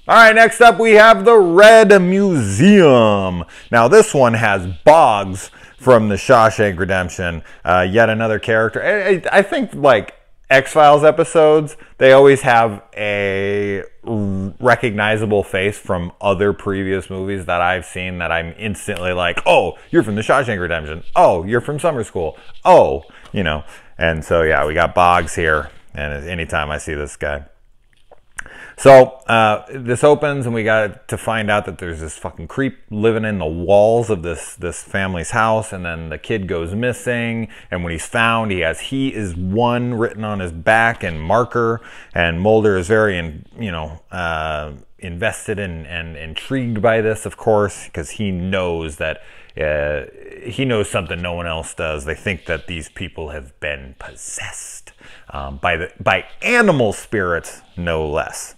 All right, next up we have the Red Museum. Now this one has Boggs from the Shawshank Redemption, yet another character. I think like X-Files episodes, they always have a recognizable face from other previous movies that I've seen that I'm instantly like, oh, you're from the Shawshank Redemption. Oh, you're from Summer School. Oh, you know. And so yeah, we got Boggs here, and anytime I see this guy. So this opens and we got to find out that there's this fucking creep living in the walls of this family's house, and then the kid goes missing, and when he's found he is one written on his back in marker, and Mulder is very invested and intrigued by this, of course, because he knows that he knows something no one else does. They think that these people have been possessed by animal spirits, no less.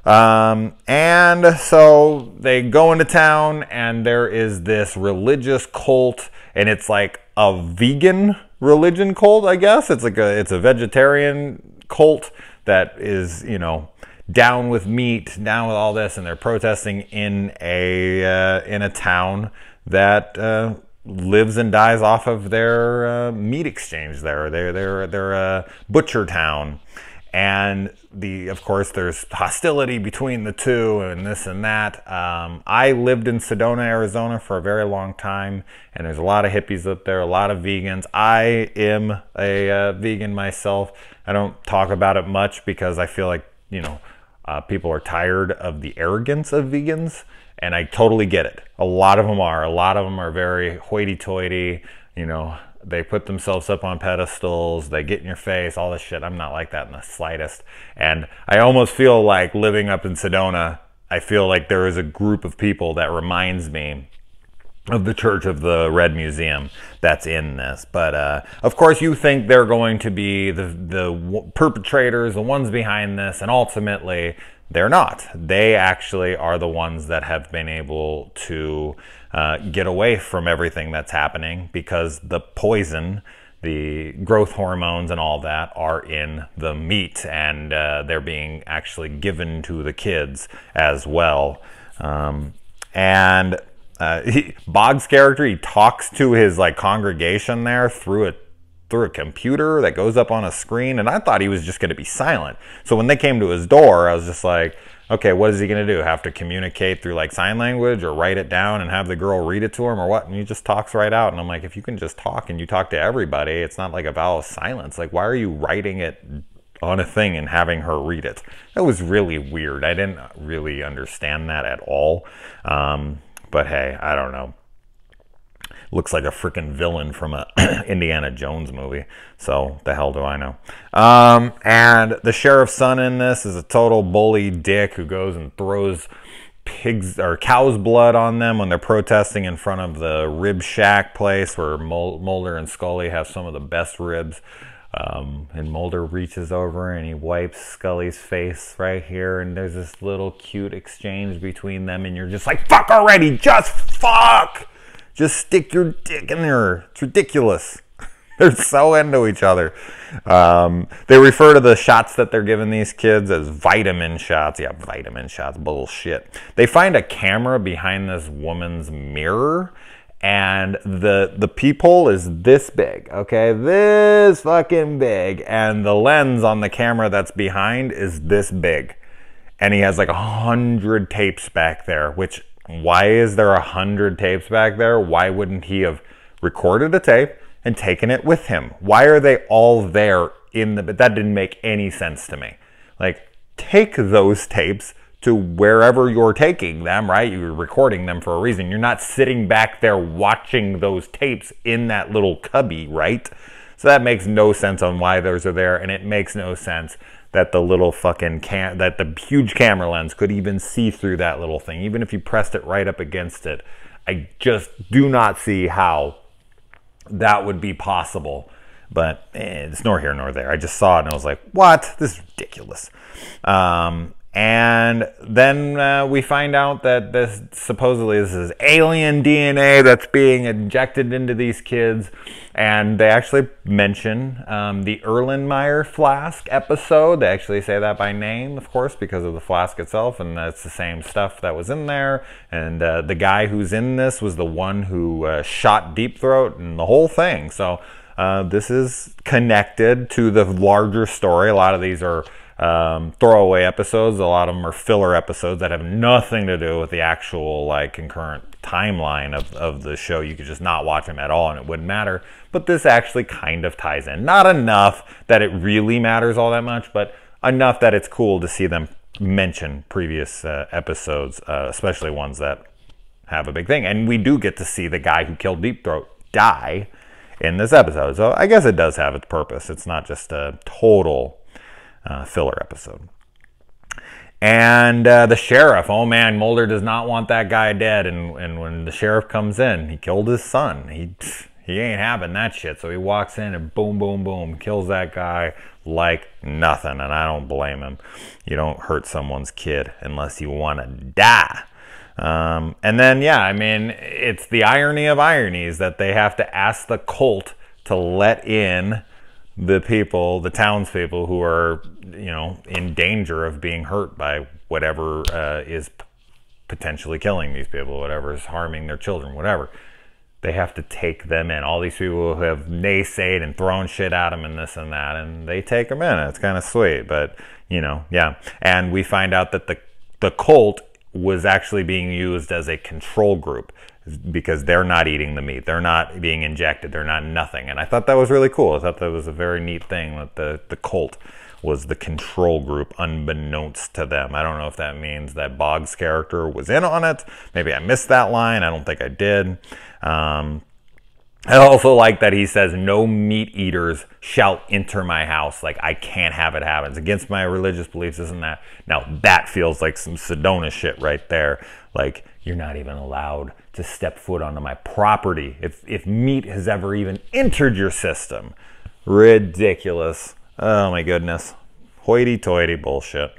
And so they go into town, and there is this religious cult, and it's like a vegan religion cult, I guess. It's a vegetarian cult that is, down with meat, down with all this, and they're protesting in a town that lives and dies off of their meat exchange there. They're a butcher town. And of course, there's hostility between the two and this and that. I lived in Sedona, Arizona for a very long time, and there's a lot of hippies up there, a lot of vegans. I am a vegan myself. I don't talk about it much because I feel like, people are tired of the arrogance of vegans, and I totally get it. A lot of them are. A lot of them are very hoity-toity, They put themselves up on pedestals, they get in your face, all this shit. I'm not like that in the slightest. And I almost feel like living up in Sedona, I feel like there is a group of people that reminds me of the Church of the Red Museum that's in this. But of course you think they're going to be the perpetrators, the ones behind this, and ultimately they're not. They actually are the ones that have been able to get away from everything that's happening, because the poison, the growth hormones and all that are in the meat, and they're being actually given to the kids as well. Boggs' character, he talks to his congregation there through a computer that goes up on a screen, and I thought he was just going to be silent. So when they came to his door, I was just like, okay, what is he going to do? Have to communicate through sign language, or write it down and have the girl read it to him, or what? And he just talks right out. And I'm like, if you can just talk and you talk to everybody, it's not like a vow of silence. Why are you writing it on a thing and having her read it? That was really weird. I didn't really understand that at all. But hey, I don't know. Looks like a freaking villain from a Indiana Jones movie. So the hell do I know? And the sheriff's son in this is a total bully dick who goes and throws pigs or cow's blood on them when they're protesting in front of the rib shack place where Mulder and Scully have some of the best ribs. And Mulder reaches over and he wipes Scully's face right here, and there's this little cute exchange between them, and you're just like, fuck already, just fuck! Just stick your dick in there. It's ridiculous. They're so into each other. They refer to the shots that they're giving these kids as vitamin shots. Yeah, vitamin shots. Bullshit. They find a camera behind this woman's mirror, and the peephole is this big, okay? This fucking big. And the lens on the camera that's behind is this big. And he has 100 tapes back there, which... why is there 100 tapes back there? Why wouldn't he have recorded a tape and taken it with him? Why are they all there but that didn't make any sense to me. Take those tapes to wherever you're taking them, right? You're recording them for a reason. You're not sitting back there watching those tapes in that little cubby, right? So that makes no sense on why those are there, and it makes no sense that the little fucking that the huge camera lens could even see through that little thing, even if you pressed it right up against it. I just do not see how that would be possible. But it's nor here nor there. I just saw it and I was like, what? This is ridiculous. And then we find out that this is alien DNA that's being injected into these kids. And they actually mention the Erlenmeyer flask episode. They actually say that by name, of course, because of the flask itself. And that's the same stuff that was in there. And the guy who's in this was the one who shot Deep Throat and the whole thing. So this is connected to the larger story. A lot of these are throwaway episodes. A lot of them are filler episodes that have nothing to do with the actual like concurrent timeline of the show. You could just not watch them at all and it wouldn't matter. But this actually kind of ties in. Not enough that it really matters all that much, but enough that it's cool to see them mention previous episodes, especially ones that have a big thing. And we do get to see the guy who killed Deep Throat die in this episode. So I guess it does have its purpose. It's not just a total filler episode. And the sheriff, oh man, Mulder does not want that guy dead. And when the sheriff comes in, he killed his son. He ain't having that shit. So he walks in and boom, boom, boom, kills that guy like nothing. And I don't blame him. You don't hurt someone's kid unless you want to die. And then, yeah, I mean, it's the irony of ironies that they have to ask the cult to let in the people, the townspeople who are, you know, in danger of being hurt by whatever is potentially killing these people, whatever is harming their children, whatever. They have to take them in. All these people who have naysayed and thrown shit at them and this and that, and they take them in. It's kind of sweet, but, you know, yeah. And we find out that the cult was actually being used as a control group because they're not eating the meat. They're not being injected. They're not nothing. And I thought that was really cool. I thought that was a very neat thing that the cult was the control group unbeknownst to them. I don't know if that means that Boggs' character was in on it. Maybe I missed that line. I don't think I did. I also like that he says, no meat eaters shall enter my house. Like, I can't have it happen. It's against my religious beliefs, isn't that? Now, that feels like some Sedona shit right there. Like, you're not even allowed to step foot onto my property if meat has ever even entered your system. Ridiculous. Oh, my goodness. Hoity-toity bullshit.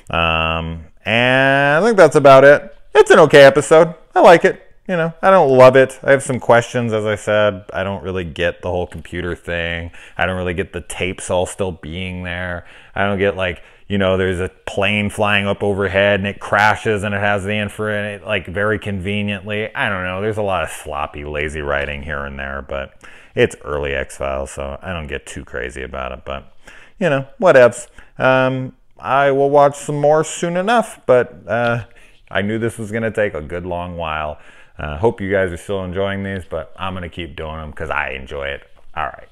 And I think that's about it. It's an okay episode. I like it. You know, I don't love it. I have some questions, as I said. I don't really get the whole computer thing. I don't really get the tapes all still being there. I don't get, like, you know, there's a plane flying up overhead and it crashes and it has the infrared, like, very conveniently. I don't know. There's a lot of sloppy, lazy writing here and there, but it's early X-Files, so I don't get too crazy about it. But, you know, whatevs. I will watch some more soon enough, but I knew this was going to take a good long while. Hope you guys are still enjoying these, but I'm going to keep doing them because I enjoy it. All right.